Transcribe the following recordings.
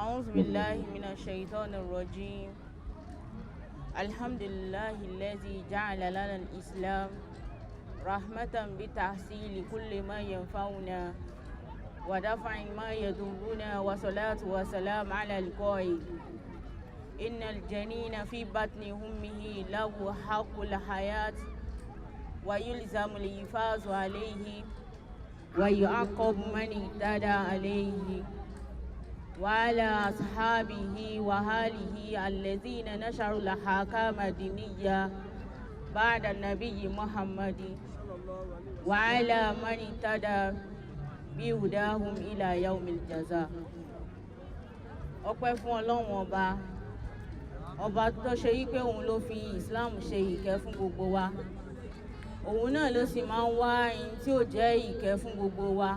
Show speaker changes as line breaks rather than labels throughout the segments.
أعوذ بالله من الشيطان الرجيم. الحمد لله الذي جعل لنا الإسلام رحمة بتحصيل كل ما ينفعنا ودفع ما يضرنا، والصلاة والسلام على القائل إن الجنين في بطن أمه له حق الحياة ويلزم الحفاظ عليه ويعاقب من اعتدى عليه، وعلى أصحابه وأهله الذين نشروا الأحكام الدينية بعد النبي محمد، وعلى من اهتدى بهداهم إلى يوم الجزاء. ọpẹ́ fún Ọlọ́run ọba tó ṣe yí pé òun ló fi Islam ṣe ìkẹ́ fún gbogbo wa, òun náà ló sì máa ń wá ẹni tí ó jẹ́ ìkẹ́ fún gbogbo wa,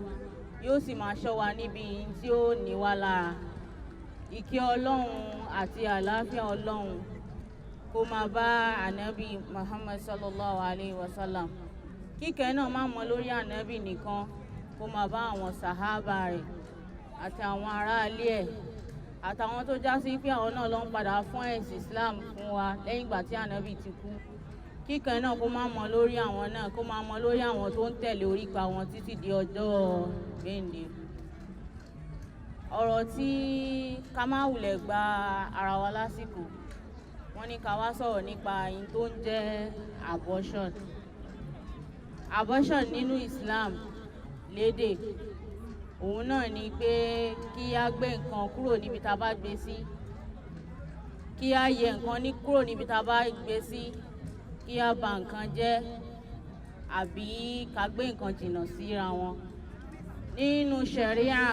yóò sì máa ṣọ́ wa níbi tí ó ní wá lára. Ìkẹ́ Ọlọ́run àti àlàáfíà Ọlọ́run kó máa bá ànábì Muhammad sallallahu alayhi wa sallam. Kíkẹ́ náà má mọ lórí ànábì nìkan, kó máa bá àwọn sàhábà rẹ̀ àti àwọn aráalé ẹ̀ àtàwọn tó já sí pé àwọn náà ló ń padà fún ẹ̀sìn Islam fún wa lẹ́yìn ìgbà tí ànábì ti kú. Kíkẹ́ náà kó má mọ lórí àwọn náà, kó má mọ lórí àwọn tó ń tẹ̀lé orípa wọn títí di ọjọ́ gbéǹde. Ọ̀rọ̀ tí ká má wulẹ̀ gba ara wa lásìkò, wọ́n ní ká wá sọ̀rọ̀ nípa ẹni tó ń jẹ́ abortion. Abortion nínú Islam lédè, òun náà ni pé kí á gbé nǹkan kúrò níbi tá a bá gbé sí, kí á yẹ nǹkan ní kúrò níbi tá a bá gbé sí, kí á bà nǹkan jẹ́ àbí ká gbé nǹkan jìnnà síra wọn. Nínú ṣẹ̀ríà,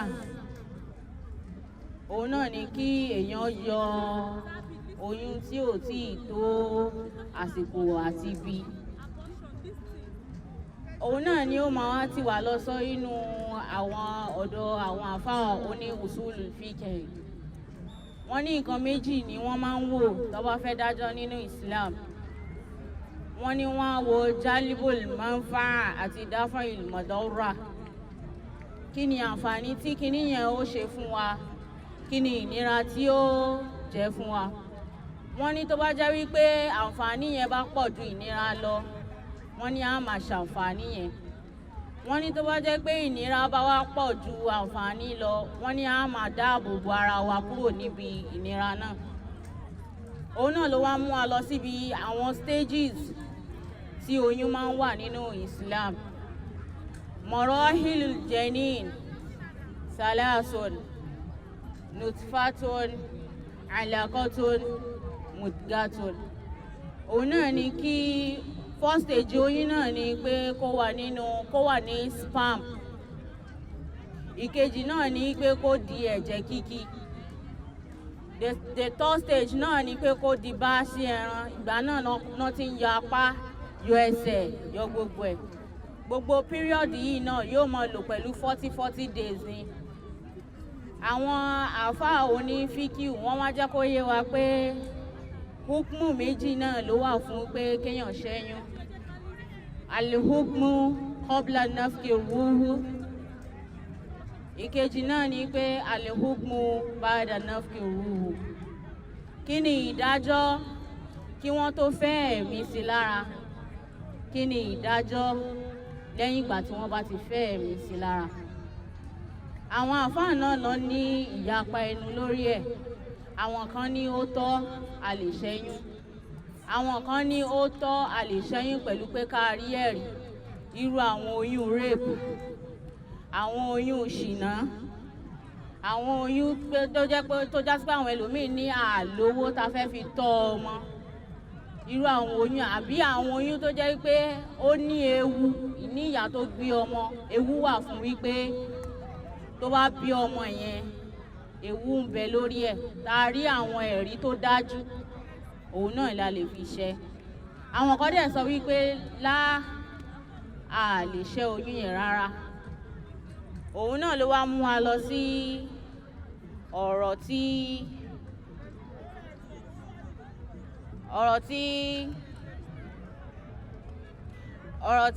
òun náà ni kí èèyàn yọ oyún tí ò tíì tó àsìkò àti bí. Òun náà ni ó máa wá tì wá lọ sọ inú àwọn ọ̀dọ̀ àwọn àfáà oní usulul fiqh. Wọ́n ní nǹkan méjì ni wọ́n máa ń wò tó bá fẹ́ dájọ́ nínú Islam. Wọ́n ní wọ́n á wo jalibul manfa'a àti dafa'il madarra. Kí ni àǹfààní tí kinní yẹn ó ṣe fún wa? Kí ni ìnira tí ó jẹ́ fún wa? Wọ́n ní tó bá jẹ́ wípé àǹfààní yẹn bá pọ̀ ju ìnira lọ, wọ́n ní á máa ṣàǹfààní yẹn. Wọ́n ní tó bá jẹ́ pé ìnira bá wá pọ̀ ju àǹfààní lọ, wọ́n ní á máa dáàbò bo ara wa kúrò níbi ìnira náà. Òun náà ló wá mú wa lọ síbi àwọn stages tí oyún máa ń wà nínú Islam. Marahilul janin salasun nutfatun alaqatun mudgatun. Òun náà ni kí first stage oyún náà ni pé kó wà ní sperm. Ìkejì náà ni pé kó di ẹ̀jẹ̀ kíkí. The third stage náà ni pé kó di bá sí ẹran. Ìgbà náà ti ń yọ apá, yọ ẹsẹ̀, yọ gbogbo ẹ̀. Gbogbo period yìí náà yóò máa lò pẹ̀lú 40 days ni. Àwọn àfáà oní fíkìú wọ́n wá jẹ́ kó yé wa pé hukmu méjì náà ló wà fún pé kéèyàn ṣẹ́yún. Al-hukmu qabla nafki ruhu. Ìkejì náà ni pé al-hukmu ba'da nafki ruhu. Kí ni ìdájọ́ kí wọ́n tó fẹ́ ẹ̀mí sí lára? Kí ni ìdájọ́ lẹ́yìn ìgbà tí wọ́n bá ti fẹ́ ẹ̀mí sí lára? Àwọn àfáà náà lọ ní ìyapa ẹnu lórí ẹ̀. Àwọn kan ní ó tọ́ a lè ṣẹ́yún, àwọn kan ní ó tọ́ a lè ṣẹ́yún pẹ̀lú pé ká rí ẹ̀rí, irú àwọn oyún rape, àwọn oyún ṣìnà, àwọn oyún tó já sí pé àwọn ẹlòmíì ní àlówó tá fẹ́ fi tọ́ ọmọ, irú àwọn oyún, àbí àwọn oyún tó jẹ́ pé ó ní ewu ní ìyá tó gbé ọmọ, ewu wà fún wípé tó bá bí ọmọ yẹn ewu ń bẹ lórí ẹ̀, tá a rí àwọn ẹ̀rí tó dájú, òun náà la lè fi ṣẹ́. Àwọn kan dẹ̀ sọ wípé a lè ṣẹ́ oyún yẹn rárá. Òun náà ló wá mú wa lọ sí ọ̀rọ̀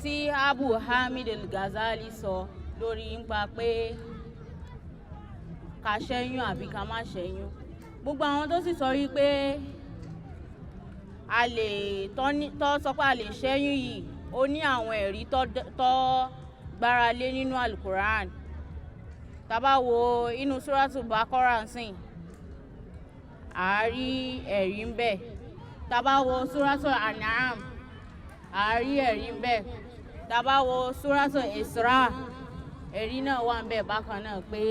tí Abu Hamid al-Ghazali sọ lórí nípa pé ká ṣẹ́yún àbí ká má ṣẹ́yún. Gbogbo àwọn tó sì sọ wípé a lè tọ́ sọ pé a lè ṣẹ́yún yìí ó ní àwọn ẹ̀rí tó gbára lé nínú alukuran. Tá bá wo inú Suratu Baqara nsìn a rí ẹ̀rí ń bẹ. Tá bá wo Suratu An'am a rí ẹ̀rí ń bẹ. Tá bá wo Suratu Isra ẹ̀rí náà wà ń bẹ bákan náà pé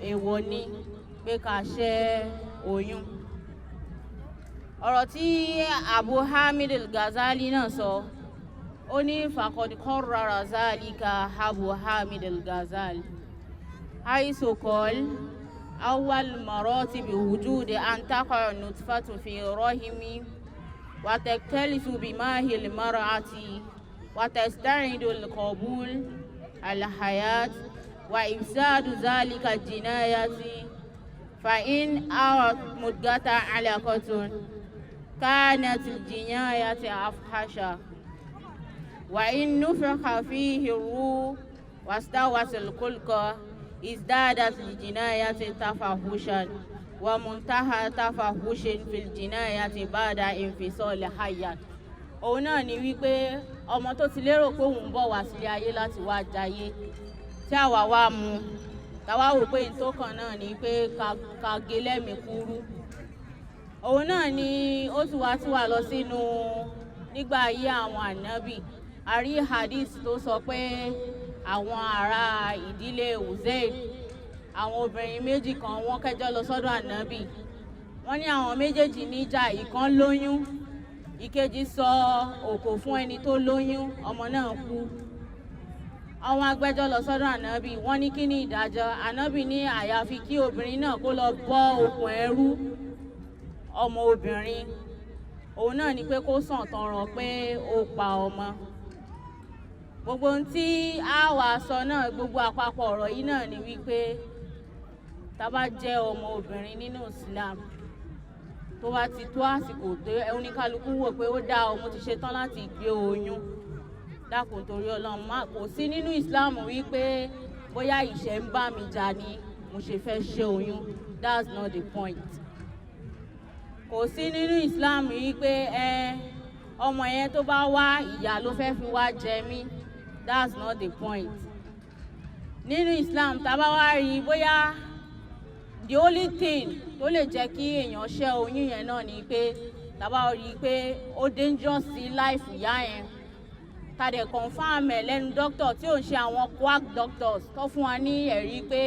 èèwọ̀ ni pé ká ṣẹ́ oyún. Ọ̀rọ̀ tí Abu Hamid al-Ghazali náà sọ ó ní faqad qarrara zalika Abu Hamid al-Ghazali haythu qala awwal maratib wujudi an taqa nutfatu fi rahimi wa taktalifu bimahi al-mar'ati wa tasta'idu al-qabul al-hayat wa ifsadu zalika jinayati fa in awat mudgata alaqatun كانت الجناية أفحش وإن نفخ فيه الروح واستوت الخلق ازدادت الجناية تفحشا ومنتهى تفحش في الجناية بعد انفصال حيا. Òun náà ni wípé ọmọ tó ti lérò pé òun bọ̀ wá sílé ayé láti wá jayé tí àwa wá mú táwa wò pé ìtókàn náà ni pé ká gé lẹ́mìí kúrú. Òun náà ni ó tún wá lọ sínú nígbà ayé àwọn ànábì. A rí hadith tó sọ pé àwọn ará ìdílé Uzair àwọn obìnrin méjì kan wọ́n kẹ́jọ́ lọ sọ́dọ̀ ànábì. Wọ́n ní àwọn méjèèjì níjà, ìkan lóyún ìkejì sọ òkò fún ẹni tó lóyún, ọmọ náà kú. Àwọn agbẹ́jọ́ lọ sọ́dọ̀ ànábì, wọ́n ní kí ni ìdájọ́. Ànábì ní àyàfi kí obìnrin náà kó lọ bọ́ okùn ẹrú ọmọ obìnrin. Òun náà ni pé kó sàn tanràn pé ó pa ọmọ. Gbogbo ohun tí a wá sọ náà, gbogbo àpapọ̀ ọ̀rọ̀ yìí náà ni wípé tá bá jẹ́ ọmọ obìnrin nínú Islam tó bá ti tó àsìkò tó oníkálukú wò pé ó dá ọmọ ti ṣetán láti gbé oyún, dákun torí Ọlọ́run kò sí nínú Islam wípé bóyá ìṣẹ́ ń bá mi jà ni mo ṣe fẹ́ ṣe oyún. That's not the point. Kò sí nínú Islam wípé ọmọ yẹn tó bá wá ìyà ló fẹ́ fi wá jẹ mí. That's not the point. Nínú Islam tá bá wá rí bóyá the only thing tó lè jẹ́ kí èèyàn ṣẹ́ oyún yẹn náà ni pé tá bá rí pé ó dangerous sí life ìyá yẹn. Tá dẹ̀ confirm ẹ̀ lẹ́nu doctor tí ò ń ṣe àwọn quack doctors tó fún wa ní ẹ̀rí pé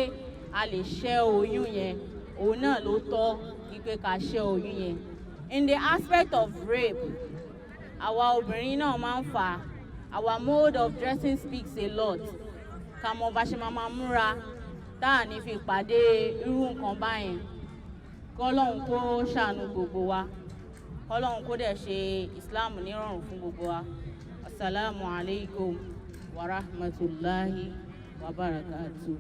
a lè ṣẹ́ oyún yẹn, òun náà ló tọ́ pé ká ṣẹ́ oyún yẹn. In the aspect of rape, àwa obìnrin náà máa ń fà á. Our mode of dressing speaks a lot. Ká mọ bá ṣe máa múra tá à ní fi pàdé irú nǹkan báyẹn. Kọ́lọ́hun kó ṣàánú gbogbo wa. Kọ́lọ́hun kó dẹ̀ ṣe Islam nírọ̀rùn fún gbogbo wa. Assalamu alaikum wa rahmatullahi wa barakatuh.